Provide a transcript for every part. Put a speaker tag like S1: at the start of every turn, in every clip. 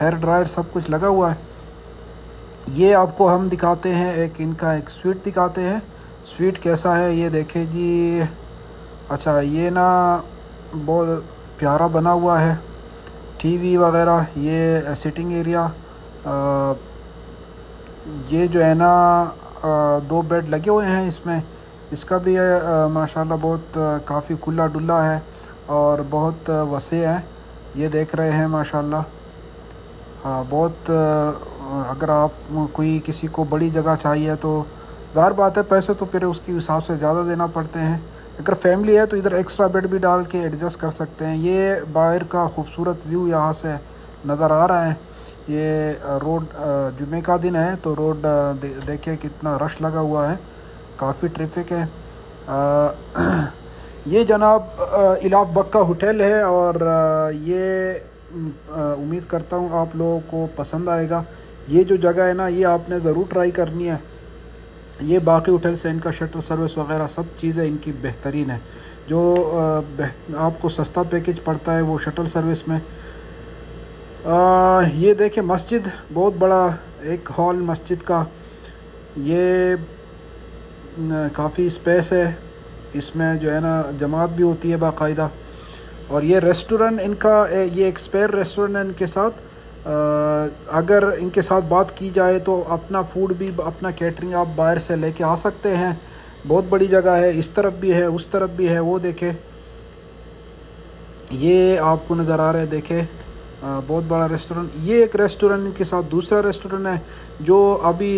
S1: Hair dryer سب کچھ لگا ہوا ہے. یہ آپ کو ہم دکھاتے ہیں ان کا ایک سویٹ دکھاتے ہیں. سویٹ کیسا ہے یہ دیکھیں جی. اچھا یہ نا بہت پیارا بنا ہوا ہے. ٹی وی وغیرہ، یہ سٹنگ ایریا، یہ جو ہے نا 2 بیڈ لگے ہوئے ہیں اس میں. اس کا بھی ماشاءاللہ بہت کافی کھلا ڈلا ہے اور بہت وسیع ہے. یہ دیکھ رہے ہیں ماشاءاللہ. بہت اگر آپ کسی کو بڑی جگہ چاہیے تو ظاہر بات ہے پیسے تو پھر اس کے حساب سے زیادہ دینا پڑتے ہیں. اگر فیملی ہے تو ادھر ایکسٹرا بیڈ بھی ڈال کے ایڈجسٹ کر سکتے ہیں. یہ باہر کا خوبصورت ویو یہاں سے نظر آ رہا ہے. یہ روڈ جمعہ کا دن ہے تو روڈ دیکھیں کتنا رش لگا ہوا ہے، کافی ٹریفک ہے. یہ جناب الاف بکا ہوٹل ہے اور یہ امید کرتا ہوں آپ لوگوں کو پسند آئے گا. یہ جو جگہ ہے نا یہ آپ نے ضرور ٹرائی کرنی ہے. یہ باقی ہوٹل سے ان کا شٹل سروس وغیرہ سب چیزیں ان کی بہترین ہے. جو آپ کو سستا پیکیج پڑتا ہے وہ شٹل سروس میں. یہ دیکھیں مسجد، بہت بڑا ایک ہال مسجد کا. یہ کافی اسپیس ہے، اس میں جو ہے نا جماعت بھی ہوتی ہے باقاعدہ. اور یہ ریسٹورنٹ ان کا، یہ ایک اسپیئر ریسٹورنٹ ہے ان کے ساتھ. اگر ان کے ساتھ بات کی جائے تو اپنا فوڈ بھی، اپنا کیٹرنگ آپ باہر سے لے کے آ سکتے ہیں. بہت بڑی جگہ ہے، اس طرف بھی ہے اس طرف بھی ہے. وہ دیکھیں یہ آپ کو نظر آ رہا ہے، دیکھیں بہت بڑا ریسٹورنٹ. یہ ایک ریسٹورنٹ کے ساتھ دوسرا ریسٹورنٹ ہے جو ابھی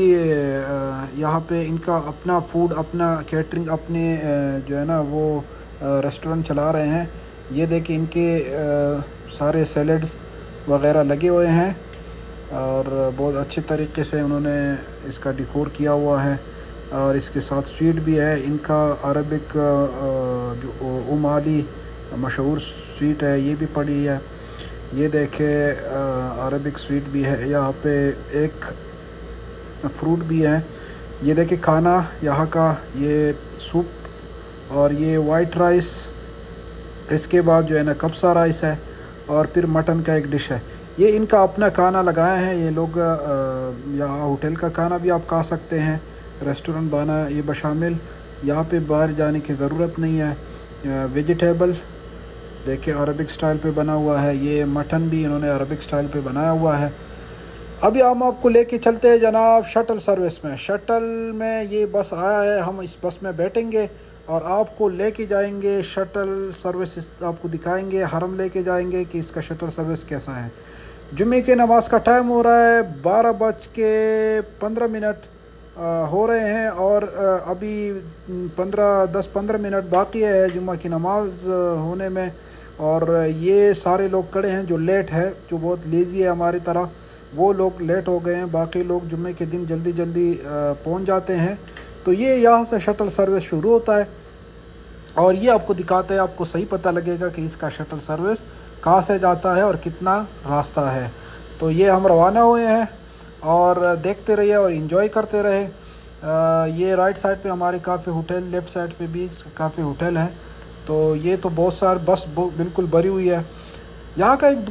S1: یہاں پہ ان کا اپنا فوڈ، اپنا کیٹرنگ، اپنے جو ہے نا وہ ریسٹورنٹ چلا رہے ہیں. یہ دیکھیں ان کے سارے سیلڈز وغیرہ لگے ہوئے ہیں اور بہت اچھے طریقے سے انہوں نے اس کا ڈیکور کیا ہوا ہے. اور اس کے ساتھ سویٹ بھی ہے ان کا. عربک جو علی مشہور سویٹ ہے یہ بھی پڑی ہے. یہ دیکھیں عربک سویٹ بھی ہے. یہاں پہ ایک فروٹ بھی ہے. یہ دیکھیں کھانا یہاں کا، یہ سوپ اور یہ وائٹ رائس، اس کے بعد جو ہے نا کبسا رائس ہے اور پھر مٹن کا ایک ڈش ہے. یہ ان کا اپنا کھانا لگائے ہیں یہ لوگ. یہاں ہوٹل کا کھانا بھی آپ کھا سکتے ہیں، ریسٹورنٹ بنا یہ بشامل. یہاں پہ باہر جانے کی ضرورت نہیں ہے. ویجیٹیبل دیکھیں عربک سٹائل پہ بنا ہوا ہے. یہ مٹن بھی انہوں نے عربک سٹائل پہ بنایا ہوا ہے. ابھی ہم آپ کو لے کے چلتے ہیں جناب شٹل سروس میں. شٹل میں یہ بس آیا ہے، ہم اس بس میں بیٹھیں گے اور آپ کو لے کے جائیں گے. شٹل سروس آپ کو دکھائیں گے، حرم لے کے جائیں گے کہ اس کا شٹل سروس کیسا ہے. جمعے کے نماز کا ٹائم ہو رہا ہے، 12:15 ہو رہے ہیں اور ابھی 10-15 منٹ باقی ہے جمعہ کی نماز ہونے میں. اور یہ سارے لوگ کھڑے ہیں جو لیٹ ہے، جو بہت لیزی ہے ہماری طرح، وہ لوگ لیٹ ہو گئے ہیں. باقی لوگ جمعے کے دن جلدی جلدی پہنچ جاتے ہیں. تو یہ یہاں سے شٹل سروس شروع ہوتا ہے اور یہ آپ کو دکھاتے ہیں، آپ کو صحیح پتہ لگے گا کہ اس کا شٹل سروس کہاں سے جاتا ہے اور کتنا راستہ ہے. تو یہ ہم روانہ ہوئے ہیں اور دیکھتے رہیے اور انجوائے کرتے رہے. یہ رائٹ سائڈ پہ ہمارے کافی ہوٹل، لیفٹ سائڈ پہ بھی کافی ہوٹل ہیں. تو یہ تو بہت سارے بس بالکل بھری ہوئی ہے. یہاں کا ایک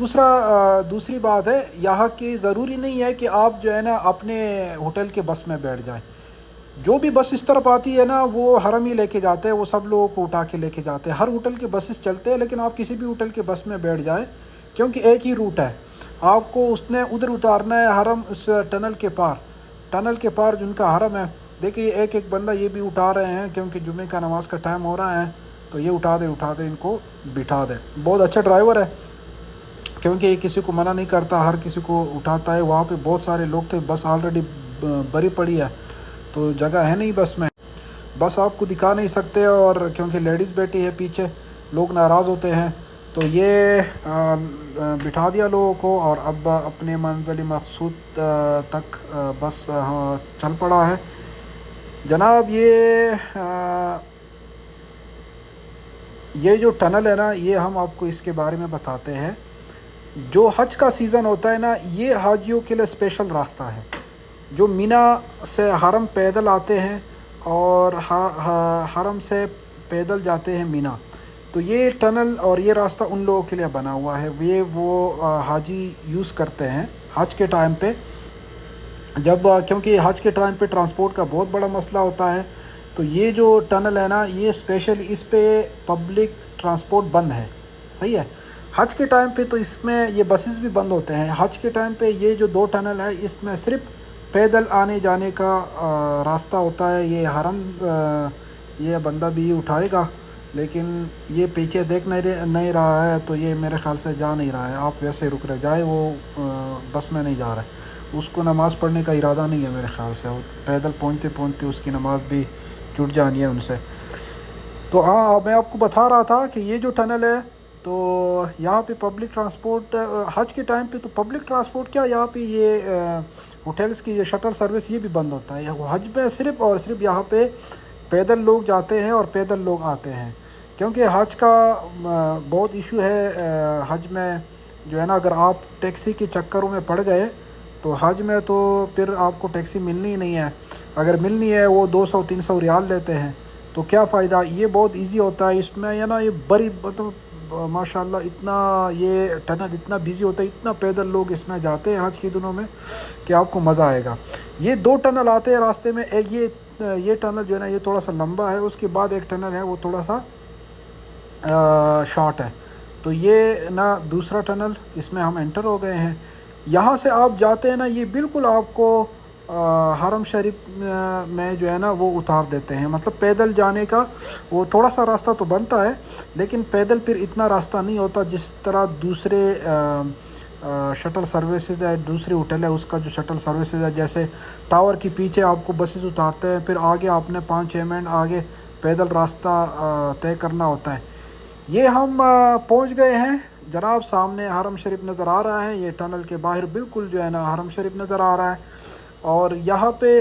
S1: دوسری بات ہے، یہاں کی ضروری نہیں ہے کہ آپ جو ہے نا اپنے ہوٹل کے بس میں بیٹھ جائیں. جو بھی بس اس طرف آتی ہے نا وہ حرم ہی لے کے جاتے ہیں، وہ سب لوگوں کو اٹھا کے لے کے جاتے ہیں. ہر ہوٹل کے بسز چلتے ہیں لیکن آپ کسی بھی ہوٹل کے بس میں بیٹھ جائیں کیونکہ ایک ہی روٹ ہے. آپ کو اس نے ادھر اتارنا ہے حرم، اس ٹنل کے پار جن کا حرم ہے. دیکھیے ایک بندہ یہ بھی اٹھا رہے ہیں کیونکہ جمعہ کا نماز کا ٹائم ہو رہا ہے تو یہ اٹھا دے ان کو بٹھا دے. بہت اچھا ڈرائیور ہے کیونکہ یہ کسی کو منع نہیں کرتا، ہر کسی کو اٹھاتا ہے. وہاں پہ بہت سارے لوگ تھے، بس آلریڈی بھری پڑی ہے تو جگہ ہے نہیں بس میں. بس آپ کو دکھا نہیں سکتے اور کیونکہ لیڈیز بیٹھی ہے پیچھے، لوگ ناراض ہوتے ہیں. تو یہ بٹھا دیا لوگوں کو اور اب اپنے منزل مقصود تک بس چل پڑا ہے جناب. یہ جو ٹنل ہے نا یہ ہم آپ کو اس کے بارے میں بتاتے ہیں. جو حج کا سیزن ہوتا ہے نا یہ حاجیوں کے لیے اسپیشل راستہ ہے. جو مینا سے حرم پیدل آتے ہیں اور حرم سے پیدل جاتے ہیں مینا، تو یہ ٹنل اور یہ راستہ ان لوگوں کے لیے بنا ہوا ہے. وہ حاجی یوز کرتے ہیں حج کے ٹائم پہ، جب کیونکہ حج کے ٹائم پہ ٹرانسپورٹ کا بہت بڑا مسئلہ ہوتا ہے، تو یہ جو ٹنل ہے نا، یہ اسپیشل اس پہ پبلک ٹرانسپورٹ بند ہے، صحیح ہے۔ حج کے ٹائم پہ تو اس میں یہ بسز بھی بند ہوتے ہیں۔ حج کے ٹائم پہ یہ جو 2 ٹنل ہے، اس میں صرف پیدل آنے جانے کا راستہ ہوتا ہے۔ یہ حرم یہ بندہ بھی اٹھائے گا، لیکن یہ پیچھے دیکھ نہیں رہا ہے، تو یہ میرے خیال سے جا نہیں رہا ہے۔ آپ ویسے رک رہے جائے، وہ بس میں نہیں جا رہا ہے، اس کو نماز پڑھنے کا ارادہ نہیں ہے میرے خیال سے، پیدل پہنچتے پہنچتے اس کی نماز بھی چھوٹ جانی ہے ان سے۔ تو ہاں، میں آپ کو بتا رہا تھا کہ یہ جو ٹنل ہے، تو یہاں پہ پبلک ٹرانسپورٹ حج کے ٹائم پہ تو پبلک ٹرانسپورٹ کیا، یہاں پہ یہ ہوٹلز کی یہ شٹل سروس یہ بھی بند ہوتا ہے۔ حج میں صرف اور صرف یہاں پہ پیدل لوگ جاتے ہیں اور پیدل لوگ آتے ہیں، کیونکہ حج کا بہت ایشو ہے۔ حج میں جو ہے نا، اگر آپ ٹیکسی کے چکروں میں پڑ گئے تو حج میں تو پھر آپ کو ٹیکسی ملنی ہی نہیں ہے، اگر ملنی ہے وہ 200-300 ریال لیتے ہیں، تو کیا فائدہ۔ یہ بہت ایزی ہوتا ہے اس میں، نا یہ بڑی مطلب ماشاءاللہ اتنا یہ ٹنل اتنا بیزی ہوتا ہے، اتنا پیدل لوگ اس میں جاتے ہیں حج کے دنوں میں کہ آپ کو مزہ آئے گا۔ یہ 2 ٹنل آتے ہیں راستے میں، ایک یہ ٹنل جو ہے نا یہ تھوڑا سا لمبا ہے، اس کے بعد ایک ٹنل ہے وہ تھوڑا سا شارٹ ہے، تو یہ نا دوسرا ٹنل اس میں ہم انٹر ہو گئے ہیں۔ یہاں سے آپ جاتے ہیں نا، یہ بالکل آپ کو حرم شریف میں جو ہے نا وہ اتار دیتے ہیں۔ مطلب پیدل جانے کا وہ تھوڑا سا راستہ تو بنتا ہے، لیکن پیدل پھر اتنا راستہ نہیں ہوتا جس طرح دوسرے شٹل سروسز ہے، دوسری ہوٹل ہے اس کا جو شٹل سروسز ہے، جیسے ٹاور کے پیچھے آپ کو بسز اتارتے ہیں، پھر آگے آپ نے 5-6 منٹ آگے پیدل راستہ طے کرنا ہوتا ہے۔ یہ ہم پہنچ گئے ہیں جناب، سامنے حرم شریف نظر آ رہا ہے، یہ ٹنل کے باہر بالکل جو ہے نا حرم شریف نظر آ رہا ہے، اور یہاں پہ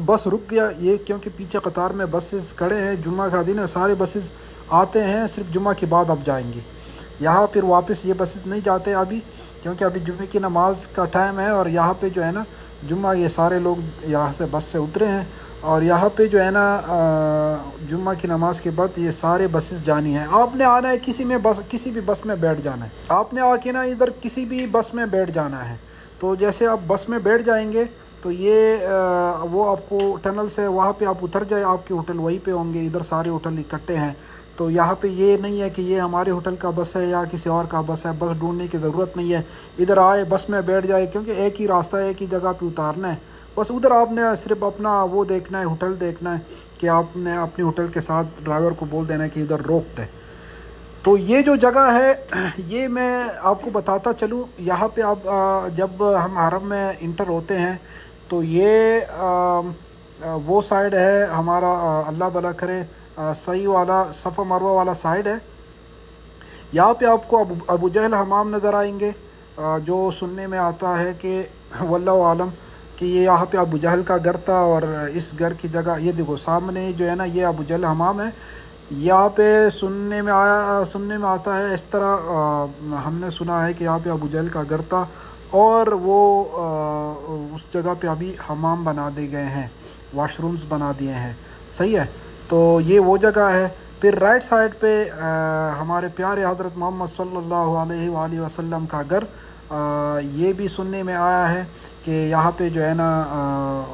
S1: بس رک گیا یہ، کیونکہ پیچھے قطار میں بسز کھڑے ہیں، جمعہ کا دن ہے، سارے بسز آتے ہیں، صرف جمعہ کے بعد اب جائیں گے یہاں، پھر واپس یہ بسز نہیں جاتے ابھی، کیونکہ ابھی جمعے کی نماز کا ٹائم ہے، اور یہاں پہ جو ہے نا جمعہ یہ سارے لوگ یہاں سے بس سے اترے ہیں، اور یہاں پہ جو ہے نا جمعہ کی نماز کے بعد یہ سارے بسز جانی ہیں۔ آپ نے آنا ہے کسی بھی بس میں بیٹھ جانا ہے، آپ نے آ کے نا ادھر کسی بھی بس میں بیٹھ جانا ہے، تو جیسے آپ بس میں بیٹھ جائیں گے تو یہ وہ آپ کو ٹنل سے وہاں پہ آپ اتر جائے، آپ کے ہوٹل وہیں پہ ہوں گے، ادھر سارے ہوٹل اکٹھے ہیں، تو یہاں پہ یہ نہیں ہے کہ یہ ہمارے ہوٹل کا بس ہے یا کسی اور کا بس ہے، بس ڈھونڈنے کی ضرورت نہیں ہے، ادھر آئے بس میں بیٹھ جائے، کیونکہ ایک ہی راستہ ہے، ایک ہی جگہ پہ اتارنا ہے، بس ادھر آپ نے صرف اپنا وہ دیکھنا ہے، ہوٹل دیکھنا ہے کہ آپ نے اپنے ہوٹل کے ساتھ ڈرائیور کو بول دینا ہے کہ ادھر روک دے۔ تو یہ جو جگہ ہے یہ میں آپ کو بتاتا چلوں، یہاں پہ آپ جب ہم حرم میں انٹر ہوتے ہیں تو یہ وہ سائیڈ ہے ہمارا، اللہ بھلا کرے، صحیح والا صفا مروہ والا سائیڈ ہے۔ یہاں پہ آپ کو ابو جہل حمام نظر آئیں گے، جو سننے میں آتا ہے کہ واللہ عالم کہ یہ یہاں پہ ابو جہل کا گھر تھا، اور اس گھر کی جگہ یہ دیکھو سامنے جو ہے نا یہ ابو جہل حمام ہے۔ یہاں پہ سننے میں آتا ہے اس طرح ہم نے سنا ہے کہ یہاں پہ ابو جہل کا گھر تھا، اور وہ اس جگہ پہ ابھی حمام بنا دیے گئے ہیں، واش رومز بنا دیے ہیں، صحیح ہے۔ تو یہ وہ جگہ ہے۔ پھر رائٹ سائڈ پہ ہمارے پیارے حضرت محمد صلی اللہ علیہ وآلہ وسلم کا گھر، یہ بھی سننے میں آیا ہے کہ یہاں پہ جو ہے نا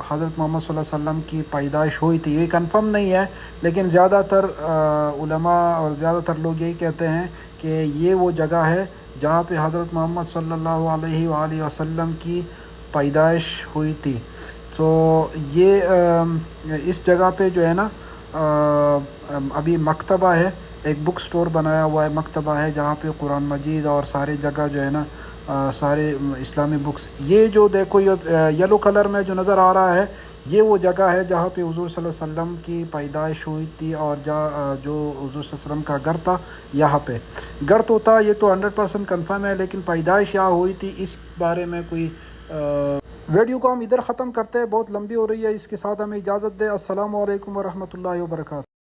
S1: حضرت محمد صلی اللہ علیہ وسلم کی پیدائش ہوئی تھی، یہ کنفرم نہیں ہے، لیکن زیادہ تر علماء اور زیادہ تر لوگ یہی کہتے ہیں کہ یہ وہ جگہ ہے جہاں پہ حضرت محمد صلی اللہ علیہ وآلہ وسلم کی پیدائش ہوئی تھی۔ تو یہ اس جگہ پہ جو ہے نا ابھی مکتبہ ہے، ایک بک سٹور بنایا ہوا ہے، مکتبہ ہے جہاں پہ قرآن مجید اور سارے جگہ جو ہے نا سارے اسلامی بکس، یہ جو دیکھو یہ یلو کلر میں جو نظر آ رہا ہے یہ وہ جگہ ہے جہاں پہ حضور صلی اللہ علیہ وسلم کی پیدائش ہوئی تھی، اور جو حضور صلی اللہ علیہ وسلم کا گھر تھا یہاں پہ گھر تو تھا، یہ تو 100% کنفرم ہے، لیکن پیدائش یہاں ہوئی تھی اس بارے میں کوئی ویڈیو کو ہم ادھر ختم کرتے ہیں، بہت لمبی ہو رہی ہے، اس کے ساتھ ہمیں اجازت دے۔ السلام علیکم ورحمۃ اللہ وبرکاتہ۔